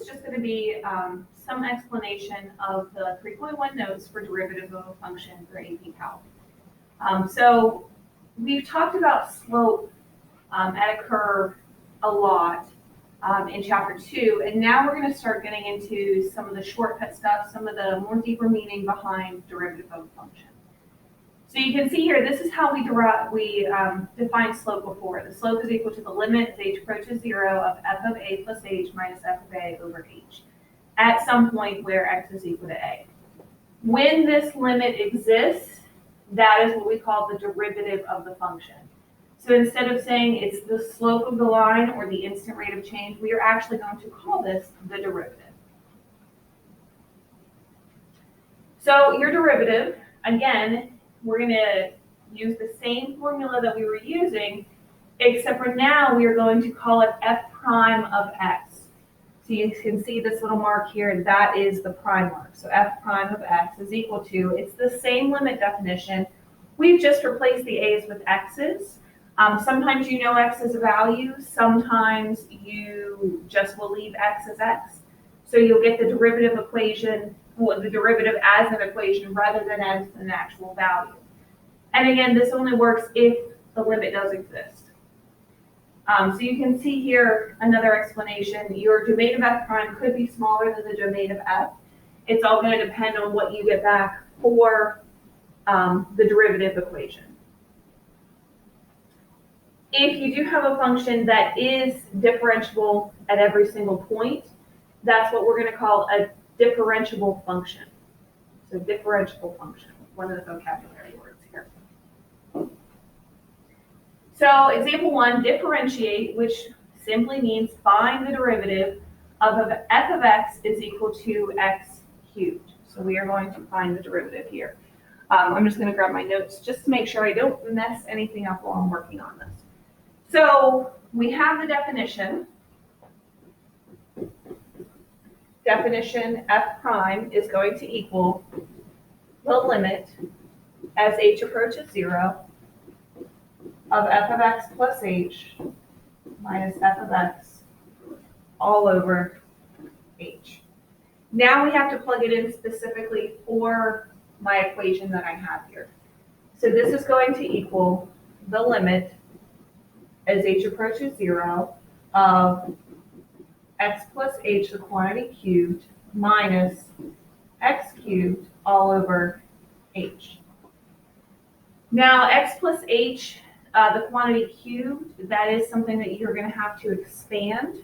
is just going to be some explanation of the 3.1 notes for derivative of a function for AP Calc. So we've talked about slope at a curve a lot in chapter 2, and now we're going to start getting into some of the shortcut stuff, some of the more deeper meaning behind derivative of a function. So you can see here, this is how we defined slope before. The slope is equal to the limit as h approaches 0 of f of a plus h minus f of a over h at some point where x is equal to a. When this limit exists, that is what we call the derivative of the function. So instead of saying it's the slope of the line or the instant rate of change, we are actually going to call this the derivative. So your derivative, again, we're going to use the same formula that we were using, except for now we are going to call it f prime of x. So you can see this little mark here, that is the prime mark. So f prime of x is equal to, it's the same limit definition. We've just replaced the a's with x's. Sometimes you know x as a value, sometimes you just will leave x as x. So you'll get the derivative equation, well, the derivative as an equation rather than as an actual value. And again, this only works if the limit does exist. So you can see here another explanation. Your domain of f prime could be smaller than the domain of f. It's all going to depend on what you get back for the derivative equation. If you do have a function that is differentiable at every single point, that's what we're going to call a differentiable function. So differentiable function, one of the vocabulary words here. So example 1, differentiate, which simply means find the derivative of f of x is equal to x cubed. So we are going to find the derivative here. I'm just going to grab my notes just to make sure I don't mess anything up while I'm working on this. So we have the definition. Definition f prime is going to equal the limit as h approaches 0 of f of x plus h minus f of x all over h. Now we have to plug it in specifically for my equation that I have here. So this is going to equal the limit as h approaches 0 of x plus h, the quantity cubed, minus x cubed all over h. Now x plus h, the quantity cubed, that is something that you're going to have to expand.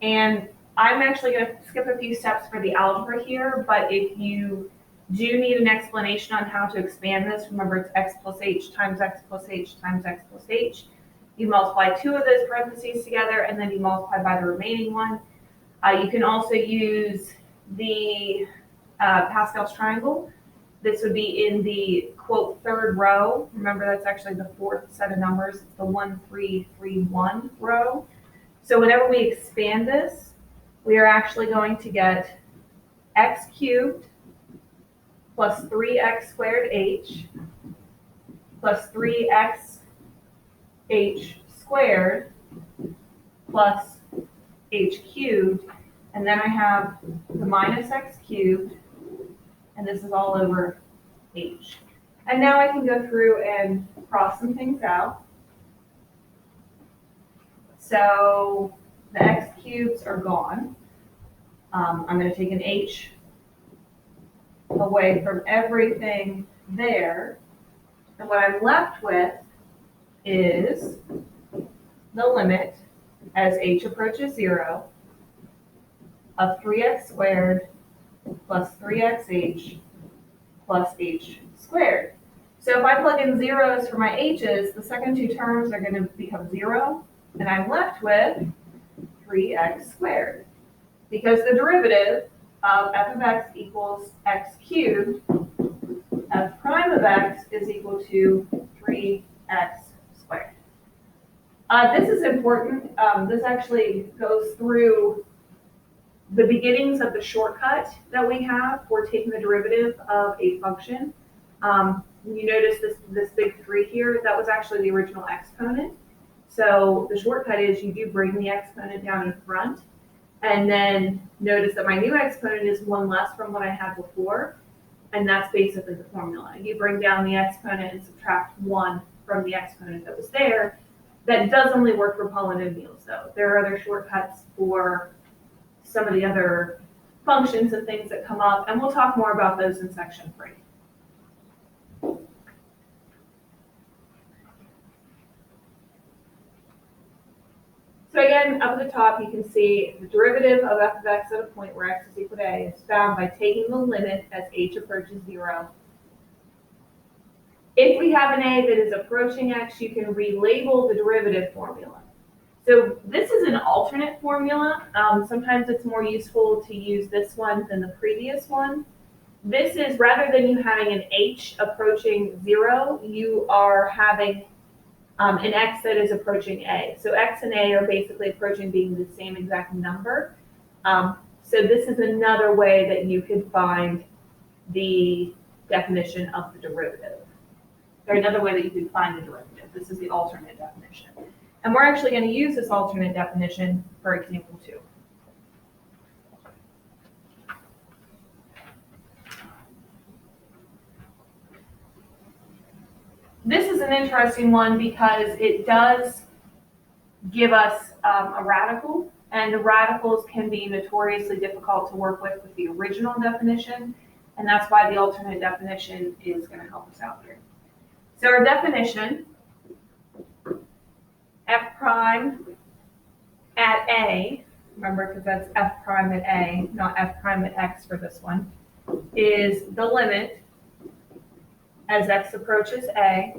And I'm actually going to skip a few steps for the algebra here, but if you do need an explanation on how to expand this, remember it's x plus h times x plus h times x plus h. You multiply 2 of those parentheses together, and then you multiply by the remaining one. You can also use the Pascal's triangle. This would be in the, quote, third row. Remember, that's actually the fourth set of numbers. It's the 1, 3, 3, 1 row. So whenever we expand this, we are actually going to get x cubed plus 3x squared h plus 3x h squared plus h cubed, and then I have the minus x cubed, and this is all over h. And now I can go through and cross some things out. So the x cubes are gone. I'm going to take an h away from everything there. And what I'm left with is the limit as h approaches 0 of 3x squared plus 3xh plus h squared. So if I plug in zeros for my h's, the second two terms are going to become 0, and I'm left with 3x squared. Because the derivative of f of x equals x cubed, f prime of x is equal to 3x squared. This is important. This actually goes through the beginnings of the shortcut that we have for taking the derivative of a function. You notice this big 3 here, that was actually the original exponent. So the shortcut is you do bring the exponent down in front, and then notice that my new exponent is one less from what I had before, and that's basically the formula. You bring down the exponent and subtract 1 from the exponent that was there. That does only work for polynomials, though. There are other shortcuts for some of the other functions and things that come up, and we'll talk more about those in section 3. So again, up at the top, you can see the derivative of f of x at a point where x is equal to a is found by taking the limit as h approaches 0. If we have an a that is approaching x, you can relabel the derivative formula. So this is an alternate formula. Sometimes it's more useful to use this one than the previous one. This is, rather than you having an h approaching 0, you are having an x that is approaching a. So x and a are basically approaching being the same exact number. So this is another way that you could find the definition of the derivative. Or another way that you could find the derivative. This is the alternate definition. And we're actually going to use this alternate definition for example 2. This is an interesting one because it does give us a radical, and the radicals can be notoriously difficult to work with the original definition, and that's why the alternate definition is going to help us out here. So our definition, f prime at a, remember because that's f prime at a, not f prime at x for this one, is the limit as x approaches a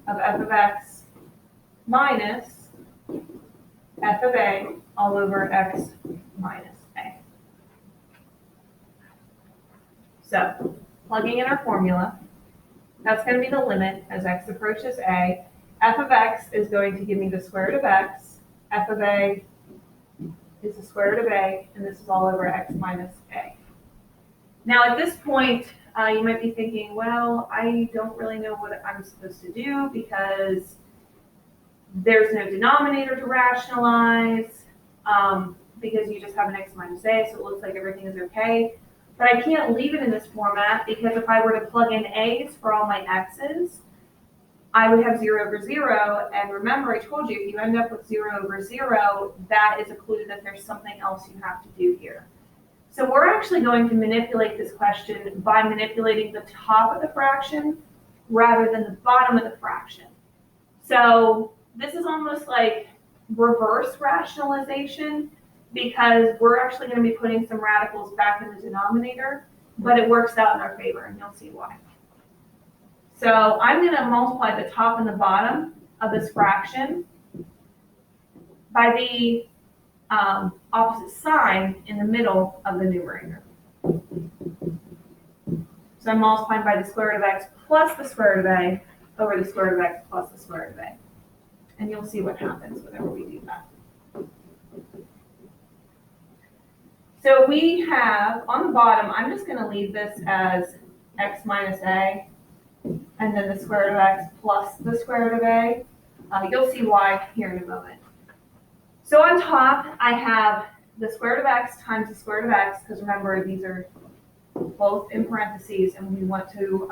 of f of x minus f of a all over x minus a. So plugging in our formula, that's going to be the limit as x approaches a. F of x is going to give me the square root of x. F of a is the square root of a, and this is all over x minus a. Now at this point, you might be thinking, well, I don't really know what I'm supposed to do because there's no denominator to rationalize because you just have an x minus a, so it looks like everything is okay. But I can't leave it in this format because if I were to plug in a's for all my x's, I would have 0 over 0. And remember, I told you, if you end up with 0 over 0, that is a clue that there's something else you have to do here. So we're actually going to manipulate this question by manipulating the top of the fraction rather than the bottom of the fraction. So this is almost like reverse rationalization because we're actually going to be putting some radicals back in the denominator, but it works out in our favor, and you'll see why. So I'm going to multiply the top and the bottom of this fraction by the opposite sign in the middle of the numerator. So I'm multiplying by the square root of x plus the square root of a over the square root of x plus the square root of a. And you'll see what happens whenever we do that. So we have, on the bottom, I'm just going to leave this as x minus a, and then the square root of x plus the square root of a. You'll see why here in a moment. So on top, I have the square root of x times the square root of x, because remember, these are both in parentheses, and we want to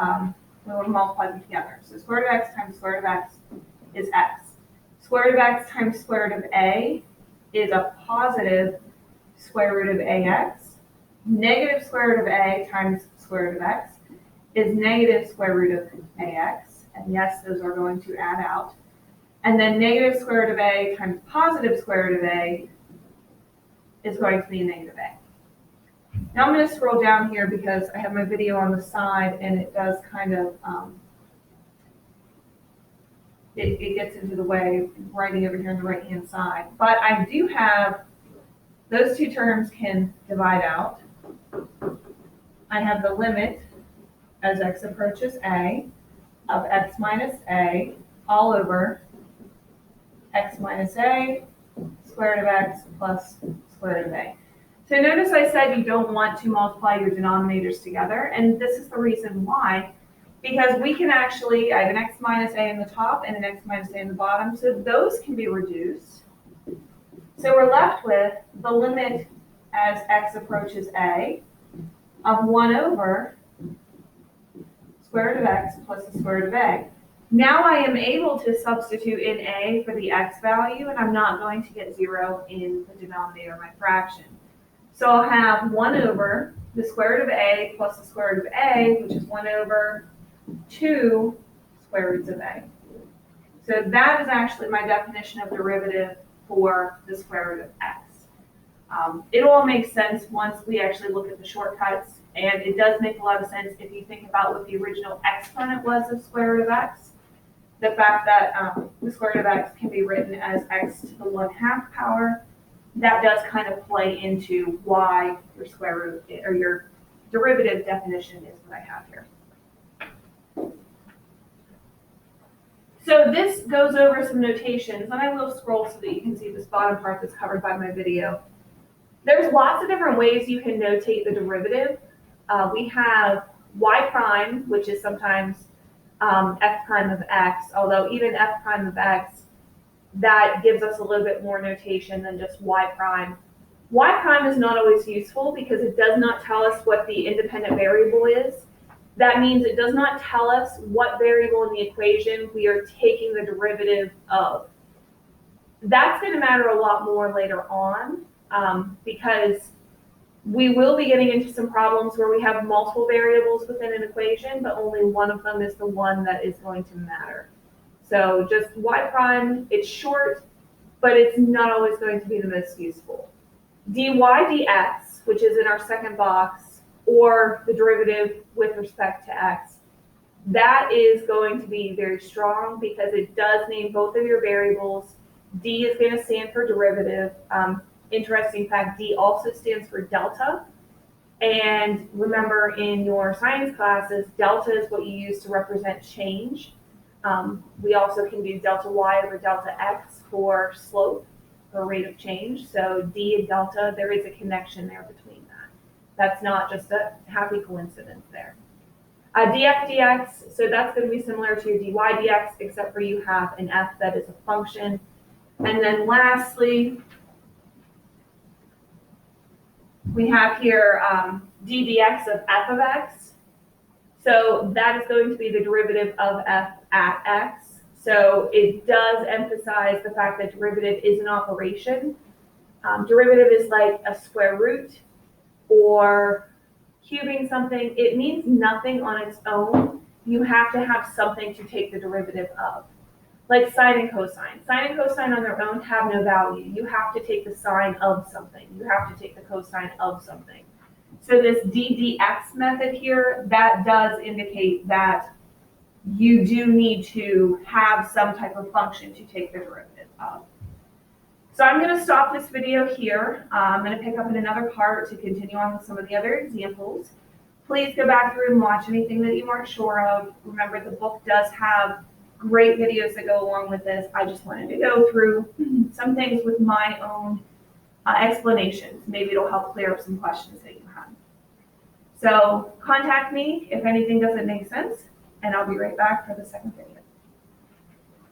multiply them together. So square root of x times square root of x is x. Square root of x times square root of a is a positive square root of ax. Negative square root of a times square root of x is negative square root of ax. And yes, those are going to add out. And then negative square root of a times positive square root of a is going to be a negative a. Now I'm going to scroll down here because I have my video on the side and it does kind of, it gets into the way of writing over here on the right-hand side. But I do have, those two terms can divide out. I have the limit as x approaches a of x minus a all over x minus a square root of x plus square root of a. So notice I said you don't want to multiply your denominators together, and this is the reason why, because we can actually, I have an x minus a in the top and an x minus a in the bottom, so those can be reduced. So we're left with the limit as x approaches a of 1 over square root of x plus the square root of a. Now I am able to substitute in a for the x value, and I'm not going to get 0 in the denominator of my fraction. So I'll have 1 over the square root of a plus the square root of a, which is 1 over 2 square roots of a. So that is actually my definition of derivative for the square root of x. It all makes sense once we actually look at the shortcuts, and it does make a lot of sense if you think about what the original exponent was of square root of x. The fact that the square root of x can be written as x to the 1/2 power, that does kind of play into why your square root or your derivative definition is what I have here. So this goes over some notations, and I will scroll so that you can see this bottom part that's covered by my video. There's lots of different ways you can notate the derivative. We have y prime, which is sometimes f prime of x, although even f prime of x, that gives us a little bit more notation than just y prime. Y prime is not always useful because it does not tell us what the independent variable is. That means it does not tell us what variable in the equation we are taking the derivative of. That's going to matter a lot more later on because we will be getting into some problems where we have multiple variables within an equation, but only one of them is the one that is going to matter. So just y prime, it's short, but it's not always going to be the most useful. dy dx, which is in our second box, or the derivative with respect to x, that is going to be very strong because it does name both of your variables. D is going to stand for derivative. Interesting fact, D also stands for delta. And remember in your science classes, delta is what you use to represent change. We also can do delta y over delta x for slope or rate of change. So D and delta, there is a connection there between that. That's not just a happy coincidence there. Df dx, so that's going to be similar to your dy dx, except for you have an f that is a function. And then lastly, we have here d dx of f of x. So that is going to be the derivative of f at x. So it does emphasize the fact that derivative is an operation. Derivative is like a square root or cubing something. It means nothing on its own. You have to have something to take the derivative of. Like sine and cosine. Sine and cosine on their own have no value. You have to take the sine of something. You have to take the cosine of something. So this ddx method here, that does indicate that you do need to have some type of function to take the derivative of. So I'm going to stop this video here. I'm going to pick up in another part to continue on with some of the other examples. Please go back through and watch anything that you aren't sure of. Remember, the book does have great videos that go along with this. I just wanted to go through some things with my own explanations. Maybe it'll help clear up some questions that you have. So contact me if anything doesn't make sense, and I'll be right back for the second video.